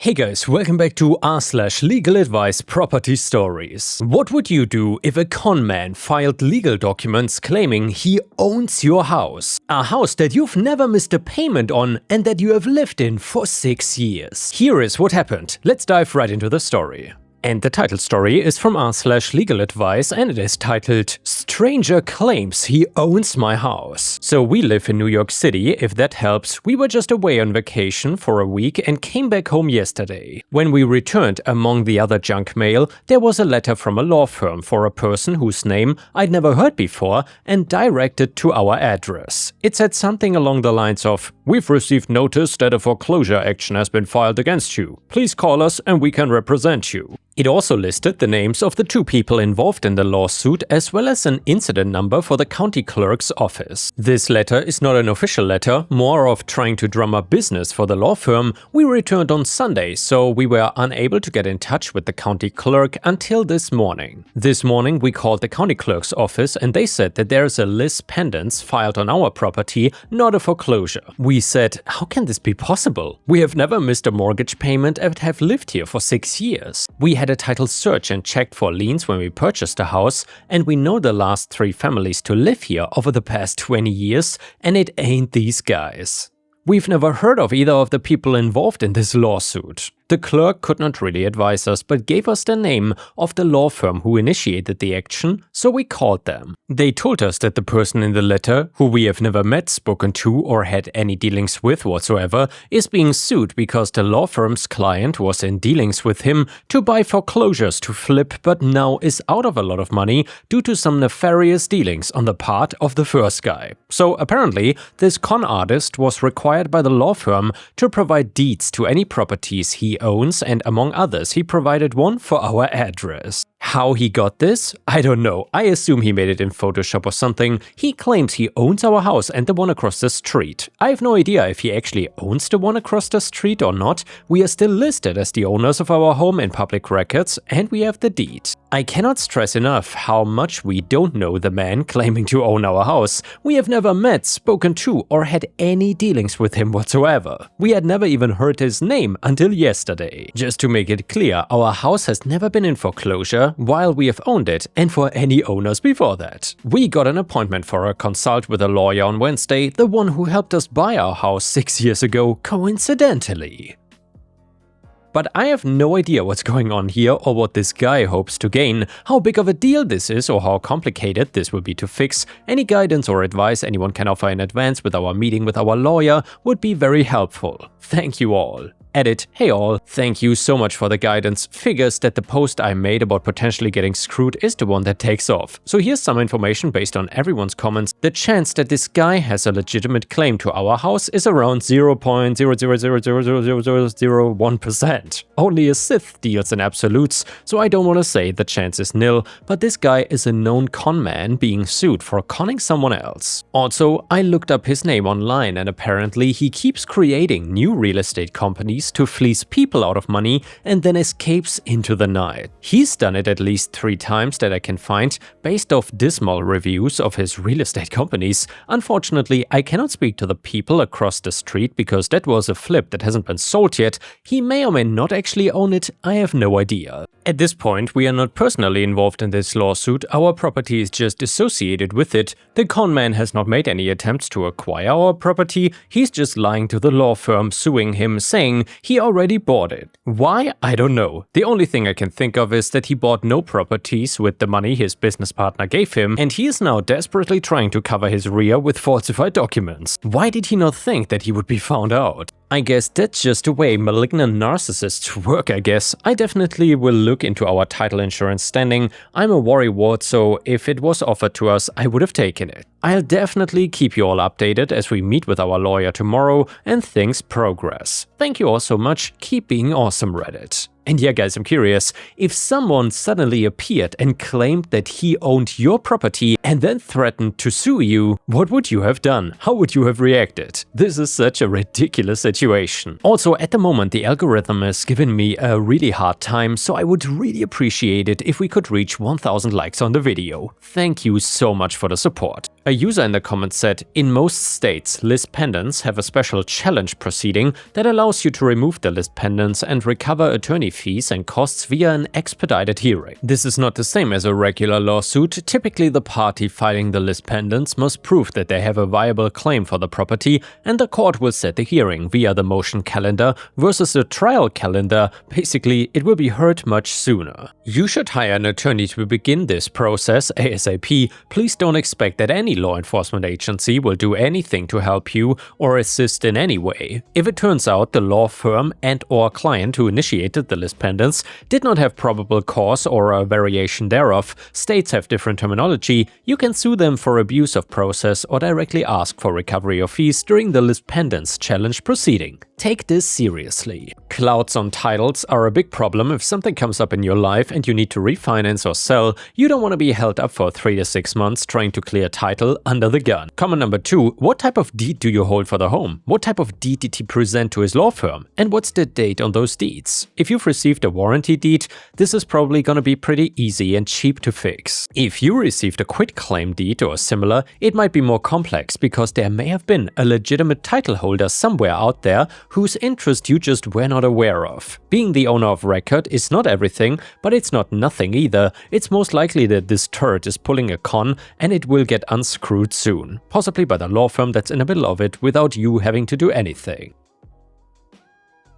Hey guys, welcome back to r/Legaladvice Property Stories. What would you do if a con man filed legal documents claiming he owns your house? A house that you've never missed a payment on and that you have lived in for 6 years. Here is what happened. Let's dive right into the story. And the title story is from r/Legaladvice and it is titled Stranger Claims He Owns My House. So we live in New York City, if that helps. We were just away on vacation for a week and came back home yesterday. When we returned, among the other junk mail, there was a letter from a law firm for a person whose name I'd never heard before and directed to our address. It said something along the lines of, "We've received notice that a foreclosure action has been filed against you. Please call us and we can represent you." It also listed the names of the 2 people involved in the lawsuit as well as an incident number for the county clerk's office. This letter is not an official letter, more of trying to drum up business for the law firm. We returned on Sunday, so we were unable to get in touch with the county clerk until this morning. This morning we called the county clerk's office and they said that there is a lis pendens filed on our property, not a foreclosure. We said, how can this be possible? We have never missed a mortgage payment and have lived here for 6 years. We had a title search and checked for liens when we purchased the house, and we know the last 3 families to live here over the past 20 years, and it ain't these guys. We've never heard of either of the people involved in this lawsuit. The clerk could not really advise us, but gave us the name of the law firm who initiated the action, so we called them. They told us that the person in the letter, who we have never met, spoken to, or had any dealings with whatsoever, is being sued because the law firm's client was in dealings with him to buy foreclosures to flip, but now is out of a lot of money due to some nefarious dealings on the part of the first guy. So apparently, this con artist was required by the law firm to provide deeds to any properties he owns, and among others he provided one for our address. How he got this? I don't know. I assume he made it in Photoshop or something. He claims he owns our house and the one across the street. I have no idea if he actually owns the one across the street or not. We are still listed as the owners of our home in public records and we have the deed. I cannot stress enough how much we don't know the man claiming to own our house. We have never met, spoken to, or had any dealings with him whatsoever. We had never even heard his name until yesterday. Just to make it clear, our house has never been in foreclosure while we have owned it, and for any owners before that. We got an appointment for a consult with a lawyer on Wednesday, the one who helped us buy our house 6 years ago, coincidentally. But I have no idea what's going on here or what this guy hopes to gain, how big of a deal this is or how complicated this will be to fix. Any guidance or advice anyone can offer in advance with our meeting with our lawyer would be very helpful. Thank you all. Edit, hey all, thank you so much for the guidance. Figures that the post I made about potentially getting screwed is the one that takes off. So here's some information based on everyone's comments. The chance that this guy has a legitimate claim to our house is around 0.0000001%. Only a Sith deals in absolutes, so I don't want to say the chance is nil, but this guy is a known con man being sued for conning someone else. Also, I looked up his name online and apparently he keeps creating new real estate companies to fleece people out of money and then escapes into the night. He's done it at least 3 times that I can find, based off dismal reviews of his real estate companies. Unfortunately, I cannot speak to the people across the street because that was a flip that hasn't been sold yet. He may or may not actually own it, I have no idea. At this point, we are not personally involved in this lawsuit, our property is just associated with it. The con man has not made any attempts to acquire our property, he's just lying to the law firm suing him, saying he already bought it. Why? I don't know. The only thing I can think of is that he bought no properties with the money his business partner gave him, and he is now desperately trying to cover his rear with falsified documents. Why did he not think that he would be found out? I guess that's just the way malignant narcissists work, I guess. I definitely will look into our title insurance standing. I'm a worrywart, so if it was offered to us, I would have taken it. I'll definitely keep you all updated as we meet with our lawyer tomorrow and things progress. Thank you all so much, keep being awesome, Reddit. And yeah guys, I'm curious, if someone suddenly appeared and claimed that he owned your property and then threatened to sue you, what would you have done? How would you have reacted? This is such a ridiculous situation. Also, at the moment the algorithm is giving me a really hard time, so I would really appreciate it if we could reach 1000 likes on the video. Thank you so much for the support. A user in the comments said, in most states, list pendants have a special challenge proceeding that allows you to remove the list pendants and recover attorney fees and costs via an expedited hearing. This is not the same as a regular lawsuit. Typically, the party filing the list pendants must prove that they have a viable claim for the property, and the court will set the hearing via the motion calendar versus a trial calendar. Basically, it will be heard much sooner. You should hire an attorney to begin this process ASAP. Please don't expect that any law enforcement agency will do anything to help you or assist in any way. If it turns out the law firm and/or client who initiated the list pendants did not have probable cause or a variation thereof, states have different terminology, you can sue them for abuse of process or directly ask for recovery of fees during the list pendants challenge proceeding. Take this seriously. Clouds on titles are a big problem if something comes up in your life and you need to refinance or sell. You don't want to be held up for 3 to 6 months trying to clear title under the gun. Comment number 2. What type of deed do you hold for the home? What type of deed did he present to his law firm? And what's the date on those deeds? If you've received a warranty deed, this is probably gonna be pretty easy and cheap to fix. If you received a quitclaim deed or similar, it might be more complex because there may have been a legitimate title holder somewhere out there whose interest you just were not aware of. Being the owner of record is not everything, but it's not nothing either. It's most likely that this turd is pulling a con and it will get unscrewed soon, possibly by the law firm that's in the middle of it without you having to do anything.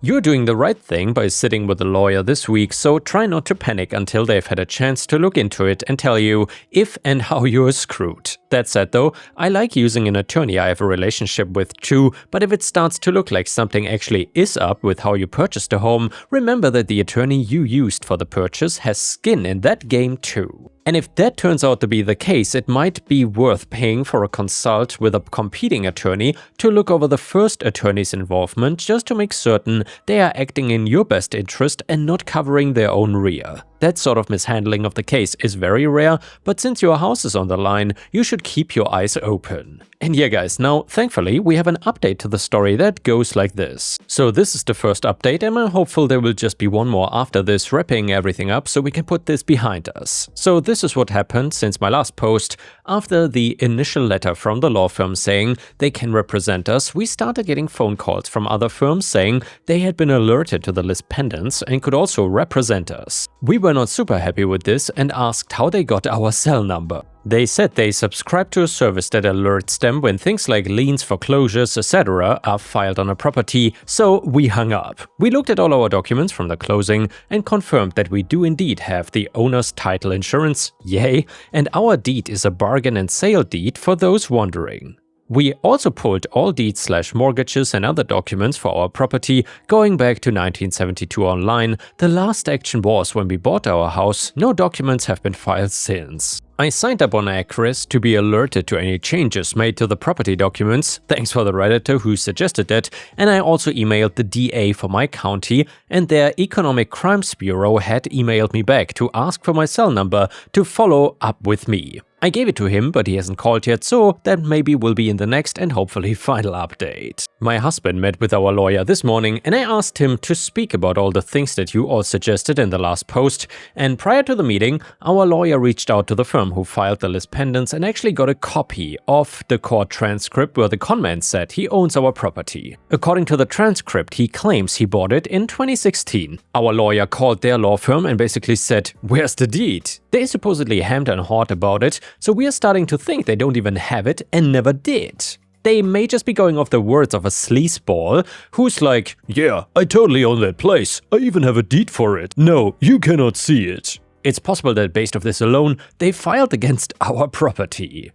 You're doing the right thing by sitting with a lawyer this week, so try not to panic until they've had a chance to look into it and tell you if and how you're screwed. That said though, I like using an attorney I have a relationship with too, but if it starts to look like something actually is up with how you purchased a home, remember that the attorney you used for the purchase has skin in that game too. And if that turns out to be the case, it might be worth paying for a consult with a competing attorney to look over the first attorney's involvement just to make certain they are acting in your best interest and not covering their own rear. That sort of mishandling of the case is very rare, but since your house is on the line, you should keep your eyes open. And yeah guys, now thankfully we have an update to the story that goes like this. So this is the first update and I'm hopeful there will just be one more after this, wrapping everything up so we can put this behind us. So this is what happened since my last post. After the initial letter from the law firm saying they can represent us, we started getting phone calls from other firms saying they had been alerted to the list pendants and could also represent us. We were not super happy with this and asked how they got our cell number. They said they subscribe to a service that alerts them when things like liens, foreclosures, etc. are filed on a property, so we hung up. We looked at all our documents from the closing and confirmed that we do indeed have the owner's title insurance, yay, and our deed is a bargain and sale deed for those wondering. We also pulled all deeds/mortgages and other documents for our property going back to 1972 online. The last action was when we bought our house. No documents have been filed since. I signed up on Acris to be alerted to any changes made to the property documents, thanks for the Redditor who suggested that, and I also emailed the DA for my county, and their Economic Crimes Bureau had emailed me back to ask for my cell number to follow up with me. I gave it to him, but he hasn't called yet, so that maybe will be in the next and hopefully final update. My husband met with our lawyer this morning and I asked him to speak about all the things that you all suggested in the last post, and prior to the meeting, our lawyer reached out to the firm who filed the list pendants and actually got a copy of the court transcript where the conman said he owns our property. According to the transcript, he claims he bought it in 2016. Our lawyer called their law firm and basically said, "Where's the deed?" They supposedly hemmed and hawed about it, so we are starting to think they don't even have it and never did. They may just be going off the words of a sleazeball who's like, "Yeah, I totally own that place. I even have a deed for it. No, you cannot see it." It's possible that based off this alone, they filed against our property.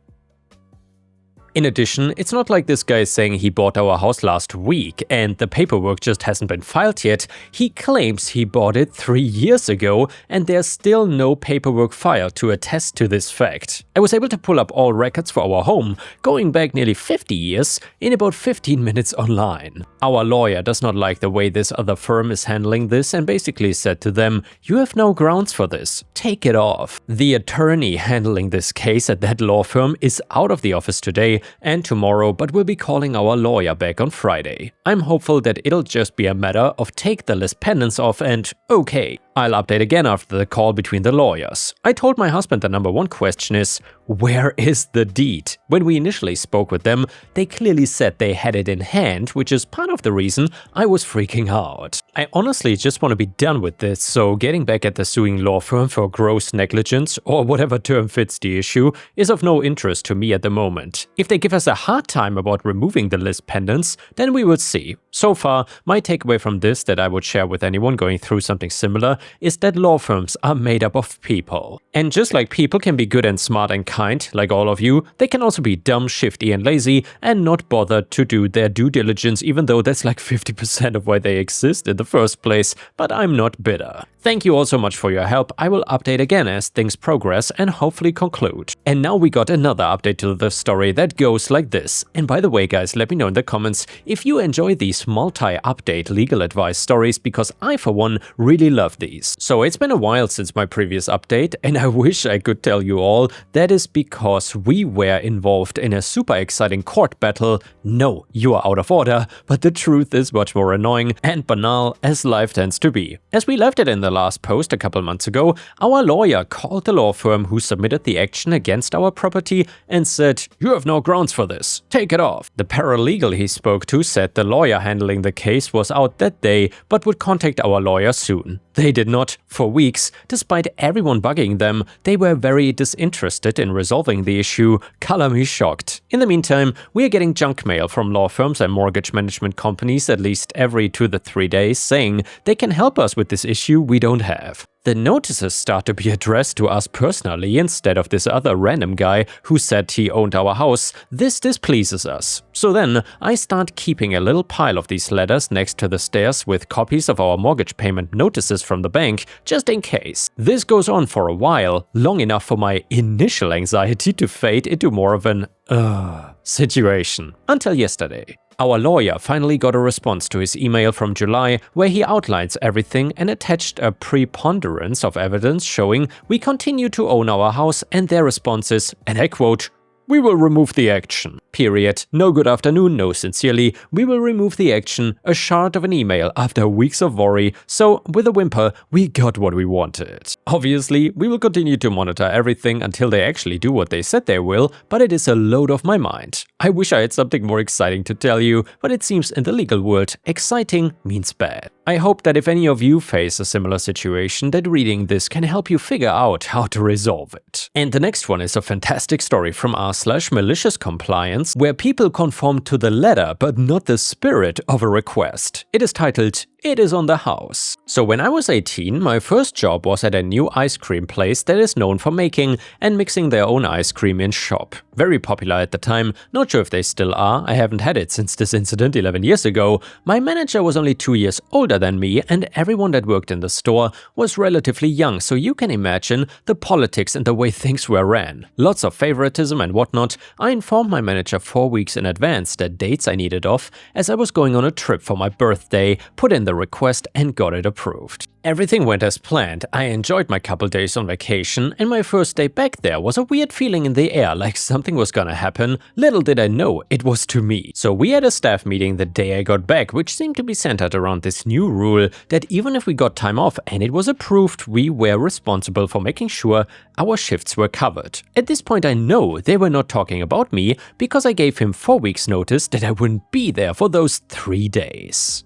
In addition, it's not like this guy is saying he bought our house last week and the paperwork just hasn't been filed yet. He claims he bought it 3 years ago and there's still no paperwork filed to attest to this fact. I was able to pull up all records for our home, going back nearly 50 years, in about 15 minutes online. Our lawyer does not like the way this other firm is handling this and basically said to them, "You have no grounds for this, take it off." The attorney handling this case at that law firm is out of the office today and tomorrow, but will be calling our lawyer back on Friday. I'm hopeful that it'll just be a matter of take the list pendants off and okay. I'll update again after the call between the lawyers. I told my husband the number one question is, where is the deed? When we initially spoke with them, they clearly said they had it in hand, which is part of the reason I was freaking out. I honestly just want to be done with this, so getting back at the suing law firm for gross negligence, or whatever term fits the issue, is of no interest to me at the moment. If they give us a hard time about removing the list pendants, then we will see. So far, my takeaway from this that I would share with anyone going through something similar is that law firms are made up of people. And just like people can be good and smart and kind, like all of you, they can also be dumb, shifty and lazy and not bothered to do their due diligence, even though that's like 50% of why they exist in the first place, but I'm not bitter. Thank you all so much for your help. I will update again as things progress and hopefully conclude. And now we got another update to the story that goes like this. And by the way guys, let me know in the comments if you enjoy these multi-update legal advice stories, because I for one really love these. So it's been a while since my previous update and I wish I could tell you all that is because we were involved in a super exciting court battle. No, you are out of order, but the truth is much more annoying and banal as life tends to be. As we left it in the last post a couple months ago, our lawyer called the law firm who submitted the action against our property and said, "You have no grounds for this, take it off." The paralegal he spoke to said the lawyer handling the case was out that day but would contact our lawyer soon. They did not for weeks. Despite everyone bugging them, they were very disinterested in resolving the issue. Color me shocked. In the meantime, we are getting junk mail from law firms and mortgage management companies at least every 2 to 3 days saying they can help us with this issue we don't have. The notices start to be addressed to us personally instead of this other random guy who said he owned our house. This displeases us. So then I start keeping a little pile of these letters next to the stairs with copies of our mortgage payment notices from the bank, just in case. This goes on for a while, long enough for my initial anxiety to fade into more of an situation. Until yesterday. Our lawyer finally got a response to his email from July where he outlines everything and attached a preponderance of evidence showing we continue to own our house, and their response is, and I quote, "We will remove the action. Period. No good afternoon, no sincerely. We will remove the action." A shard of an email after weeks of worry. So, with a whimper, we got what we wanted. Obviously, we will continue to monitor everything until they actually do what they said they will, but it is a load off my mind. I wish I had something more exciting to tell you, but it seems in the legal world, exciting means bad. I hope that if any of you face a similar situation, that reading this can help you figure out how to resolve it. And the next one is a fantastic story from r/malicious compliance, where people conform to the letter but not the spirit of a request. It is titled, "It is on the house." So when I was 18, my first job was at a new ice cream place that is known for making and mixing their own ice cream in shop. Very popular at the time, not sure if they still are, I haven't had it since this incident 11 years ago. My manager was only 2 years older than me and everyone that worked in the store was relatively young, so you can imagine the politics and the way things were ran. Lots of favoritism and whatnot. I informed my manager 4 weeks in advance the dates I needed off as I was going on a trip for my birthday, put in the request and got it approved. Everything went as planned. I enjoyed my couple days on vacation, and my first day back there was a weird feeling in the air, like something was gonna happen. Little did I know it was to me. So we had a staff meeting the day I got back, which seemed to be centered around this new rule that even if we got time off and it was approved, we were responsible for making sure our shifts were covered. At this point I know they were not talking about me because I gave him 4 weeks notice that I wouldn't be there for those 3 days.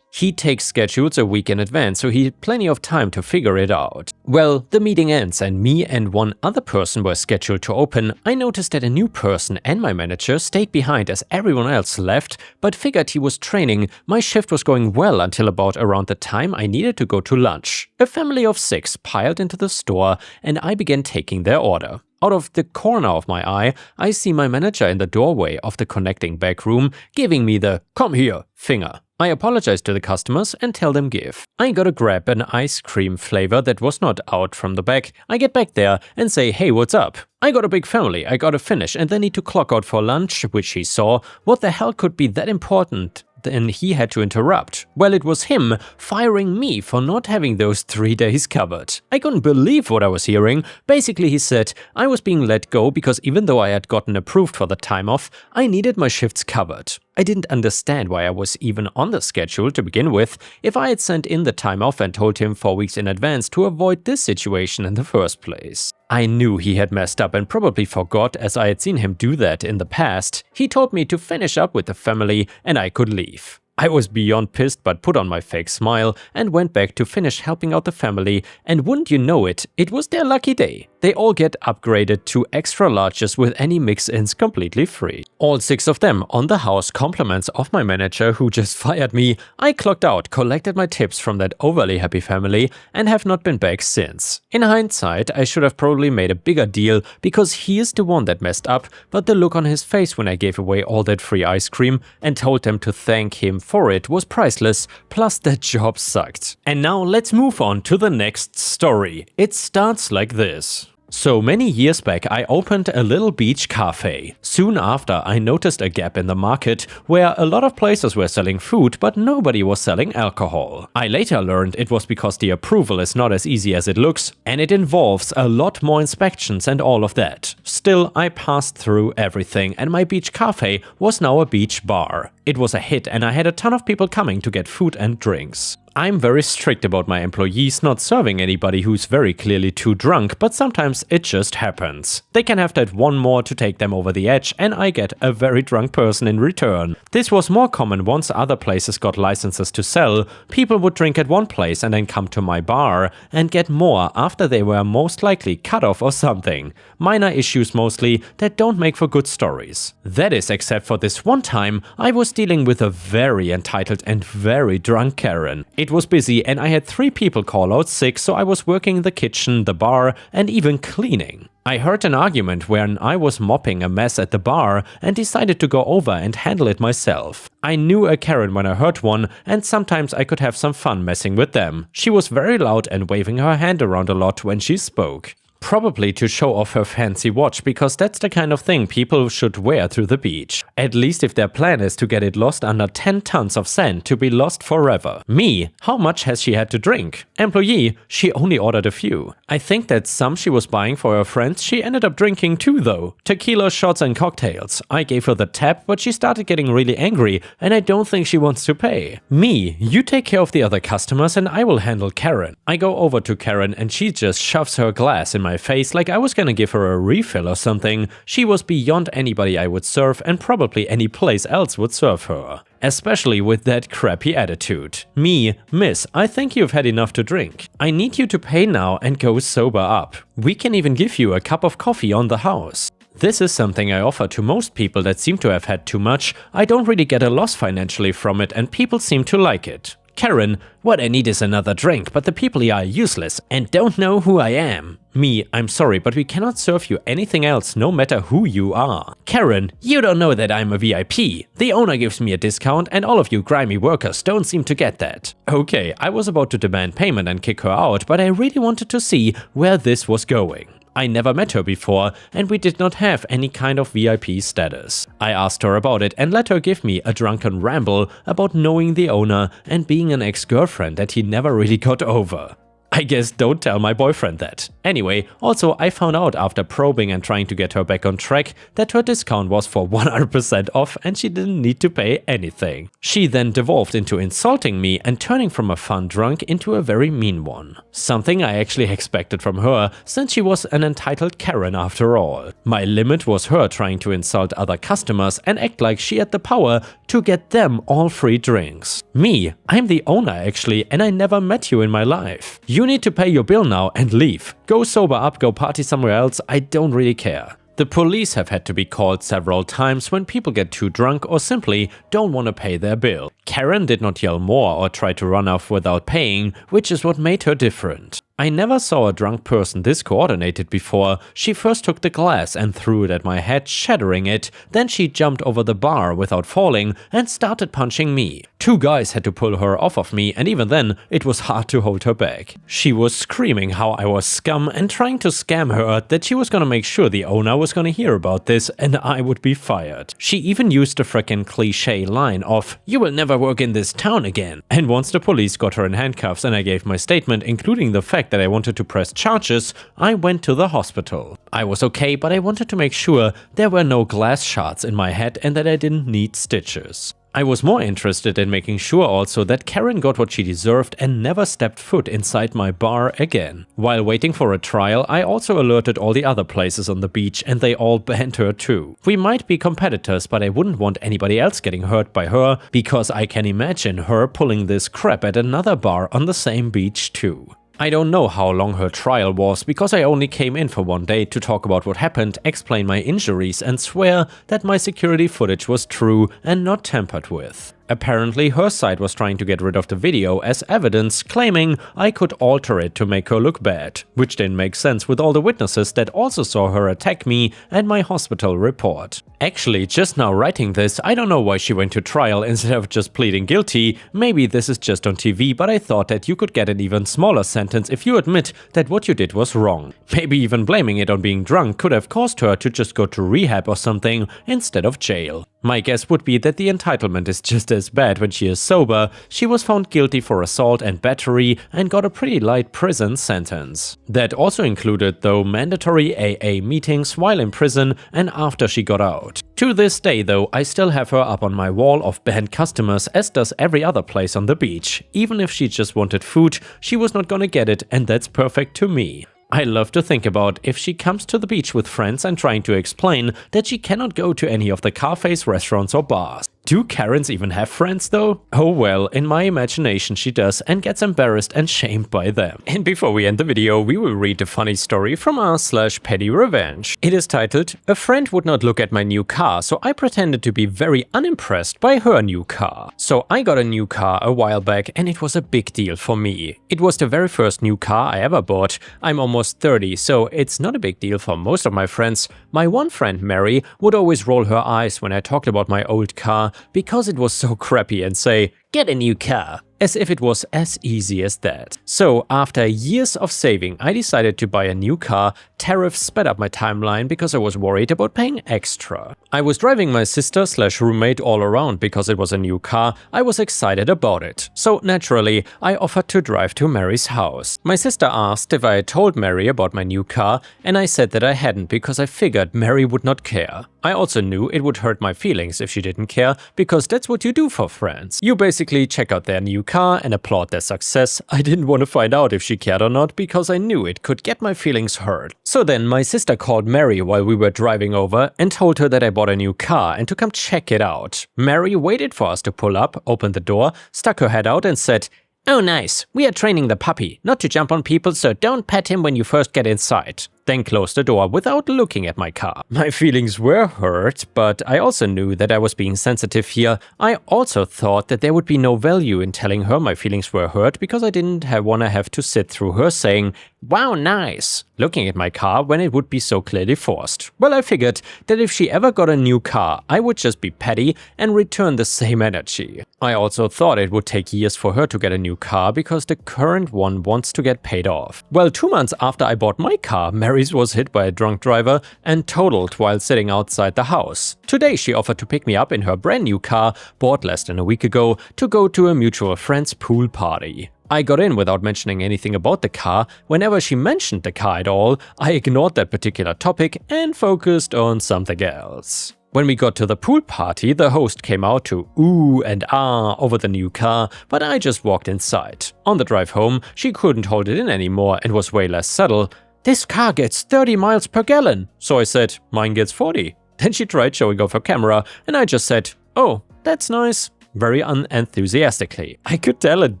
He takes schedules a week in advance, so he had plenty of time to figure it out. Well, the meeting ends and me and one other person were scheduled to open. I noticed that a new person and my manager stayed behind as everyone else left, but figured he was training. My shift was going well until about around the time I needed to go to lunch. A family of 6 piled into the store and I began taking their order. Out of the corner of my eye, I see my manager in the doorway of the connecting back room giving me the "come here" finger. I apologize to the customers and tell them give. I gotta grab an ice cream flavor that was not out from the back. I get back there and say, "Hey, what's up? I got a big family, I gotta finish and then need to clock out for lunch," which he saw. What the hell could be that important? Then he had to interrupt. Well, it was him firing me for not having those 3 days covered. I couldn't believe what I was hearing. Basically, he said I was being let go because even though I had gotten approved for the time off, I needed my shifts covered. I didn't understand why I was even on the schedule to begin with if I had sent in the time off and told him 4 weeks in advance to avoid this situation in the first place. I knew he had messed up and probably forgot, as I had seen him do that in the past. He told me to finish up with the family and I could leave. I was beyond pissed but put on my fake smile and went back to finish helping out the family, and wouldn't you know it, it was their lucky day. They all get upgraded to extra larges with any mix-ins completely free. All 6 of them on the house, compliments of my manager who just fired me. I clocked out, collected my tips from that overly happy family and have not been back since. In hindsight, I should have probably made a bigger deal because he is the one that messed up, but the look on his face when I gave away all that free ice cream and told them to thank him for it was priceless, plus that job sucked. And now let's move on to the next story. It starts like this. So many years back I opened a little beach cafe. Soon after I noticed a gap in the market where a lot of places were selling food but nobody was selling alcohol. I later learned it was because the approval is not as easy as it looks and it involves a lot more inspections and all of that. Still, I passed through everything and my beach cafe was now a beach bar. It was a hit and I had a ton of people coming to get food and drinks. I'm very strict about my employees not serving anybody who's very clearly too drunk, but sometimes it just happens. They can have that one more to take them over the edge and I get a very drunk person in return. This was more common once other places got licenses to sell. People would drink at one place and then come to my bar and get more after they were most likely cut off or something. Minor issues mostly that don't make for good stories. That is, except for this one time I was dealing with a very entitled and very drunk Karen. It was busy and I had 3 people call out sick, so I was working in the kitchen, the bar and even cleaning. I heard an argument when I was mopping a mess at the bar and decided to go over and handle it myself. I knew a Karen when I heard one and sometimes I could have some fun messing with them. She was very loud and waving her hand around a lot when she spoke. Probably to show off her fancy watch, because that's the kind of thing people should wear through the beach. At least if their plan is to get it lost under 10 tons of sand to be lost forever. Me, how much has she had to drink? Employee, she only ordered a few. I think that some she was buying for her friends she ended up drinking too though. Tequila, shots and cocktails. I gave her the tab but she started getting really angry and I don't think she wants to pay. Me, you take care of the other customers and I will handle Karen. I go over to Karen and she just shoves her glass in my face like I was gonna give her a refill or something. She was beyond anybody I would serve and probably any place else would serve her. Especially with that crappy attitude. Me, miss, I think you've had enough to drink. I need you to pay now and go sober up. We can even give you a cup of coffee on the house. This is something I offer to most people that seem to have had too much. I don't really get a loss financially from it and people seem to like it. Karen, what I need is another drink, but the people here are useless and don't know who I am. Me, I'm sorry, but we cannot serve you anything else no matter who you are. Karen, you don't know that I'm a VIP. The owner gives me a discount and all of you grimy workers don't seem to get that. Okay, I was about to demand payment and kick her out, but I really wanted to see where this was going. I never met her before and we did not have any kind of VIP status. I asked her about it and let her give me a drunken ramble about knowing the owner and being an ex-girlfriend that he never really got over. I guess don't tell my boyfriend that. Anyway, also I found out after probing and trying to get her back on track that her discount was for 100% off and she didn't need to pay anything. She then devolved into insulting me and turning from a fun drunk into a very mean one. Something I actually expected from her, since she was an entitled Karen after all. My limit was her trying to insult other customers and act like she had the power to get them all free drinks. Me, I'm the owner actually and I never met you in my life. You need to pay your bill now and leave. Go sober up, go party somewhere else, I don't really care. The police have had to be called several times when people get too drunk or simply don't want to pay their bill. Karen did not yell more or try to run off without paying, which is what made her different. I never saw a drunk person this coordinated before. She first took the glass and threw it at my head, shattering it. Then she jumped over the bar without falling and started punching me. 2 guys had to pull her off of me and even then it was hard to hold her back. She was screaming how I was scum and trying to scam her that she was gonna make sure the owner was gonna hear about this and I would be fired. She even used the frickin' cliche line of, "You will never work in this town again." And once the police got her in handcuffs and I gave my statement, including the fact fact that I wanted to press charges, I went to the hospital. I was okay, but I wanted to make sure there were no glass shards in my head and that I didn't need stitches. I was more interested in making sure also that Karen got what she deserved and never stepped foot inside my bar again. While waiting for a trial, I also alerted all the other places on the beach and they all banned her too. We might be competitors, but I wouldn't want anybody else getting hurt by her, because I can imagine her pulling this crap at another bar on the same beach too. I don't know how long her trial was, because I only came in for one day to talk about what happened, explain my injuries and swear that my security footage was true and not tampered with. Apparently her side was trying to get rid of the video as evidence, claiming I could alter it to make her look bad, which didn't make sense with all the witnesses that also saw her attack me and my hospital report. Actually, just now writing this, I don't know why she went to trial instead of just pleading guilty. Maybe this is just on TV, but I thought that you could get an even smaller sentence if you admit that what you did was wrong. Maybe even blaming it on being drunk could have caused her to just go to rehab or something instead of jail. My guess would be that the entitlement is just as bad when she is sober. She was found guilty for assault and battery and got a pretty light prison sentence. That also included, though, mandatory AA meetings while in prison and after she got out. To this day, though, I still have her up on my wall of banned customers, as does every other place on the beach. Even if she just wanted food, she was not gonna get it, and that's perfect to me. I love to think about if she comes to the beach with friends and trying to explain that she cannot go to any of the cafes, restaurants or bars. Do Karens even have friends though? Oh well, in my imagination she does, and gets embarrassed and shamed by them. And before we end the video, we will read a funny story from r/petty revenge. It is titled, "A friend would not look at my new car, so I pretended to be very unimpressed by her new car." So I got a new car a while back and it was a big deal for me. It was the very first new car I ever bought. I'm almost 30, so it's not a big deal for most of my friends. My one friend, Mary, would always roll her eyes when I talked about my old car because it was so crappy and say, "Get a new car," as if it was as easy as that. So after years of saving, I decided to buy a new car. Tariffs sped up my timeline because I was worried about paying extra. I was driving my sister/roommate all around because it was a new car. I was excited about it. So naturally, I offered to drive to Mary's house. My sister asked if I had told Mary about my new car, and I said that I hadn't because I figured Mary would not care. I also knew it would hurt my feelings if she didn't care, because that's what you do for friends. You basically check out their new car and applaud their success. I didn't want to find out if she cared or not because I knew it could get my feelings hurt. So then my sister called Mary while we were driving over and told her that I bought a new car and to come check it out. Mary waited for us to pull up, opened the door, stuck her head out and said, "Oh nice, we are training the puppy not to jump on people, so don't pet him when you first get inside." Then closed the door without looking at my car. My feelings were hurt, but I also knew that I was being sensitive here. I also thought that there would be no value in telling her my feelings were hurt because I didn't want to have to sit through her saying, "Wow, nice," looking at my car when it would be so clearly forced. Well, I figured that if she ever got a new car, I would just be petty and return the same energy. I also thought it would take years for her to get a new car because the current one wants to get paid off. Well, 2 months after I bought my car, Mary's was hit by a drunk driver and totaled while sitting outside the house. Today she offered to pick me up in her brand new car, bought less than a week ago, to go to a mutual friend's pool party. I got in without mentioning anything about the car. Whenever she mentioned the car at all, I ignored that particular topic and focused on something else. When we got to the pool party, the host came out to ooh and ah over the new car, but I just walked inside. On the drive home, she couldn't hold it in anymore and was way less subtle. "This car gets 30 miles per gallon." So I said, "Mine gets 40. Then she tried showing off her camera, and I just said, "Oh, that's nice," very unenthusiastically. I could tell it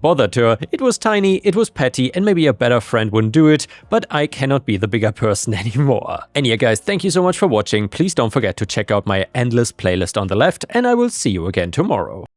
bothered her. It was tiny, it was petty, and maybe a better friend wouldn't do it, but I cannot be the bigger person anymore. And yeah guys, thank you so much for watching. Please don't forget to check out my endless playlist on the left, and I will see you again tomorrow.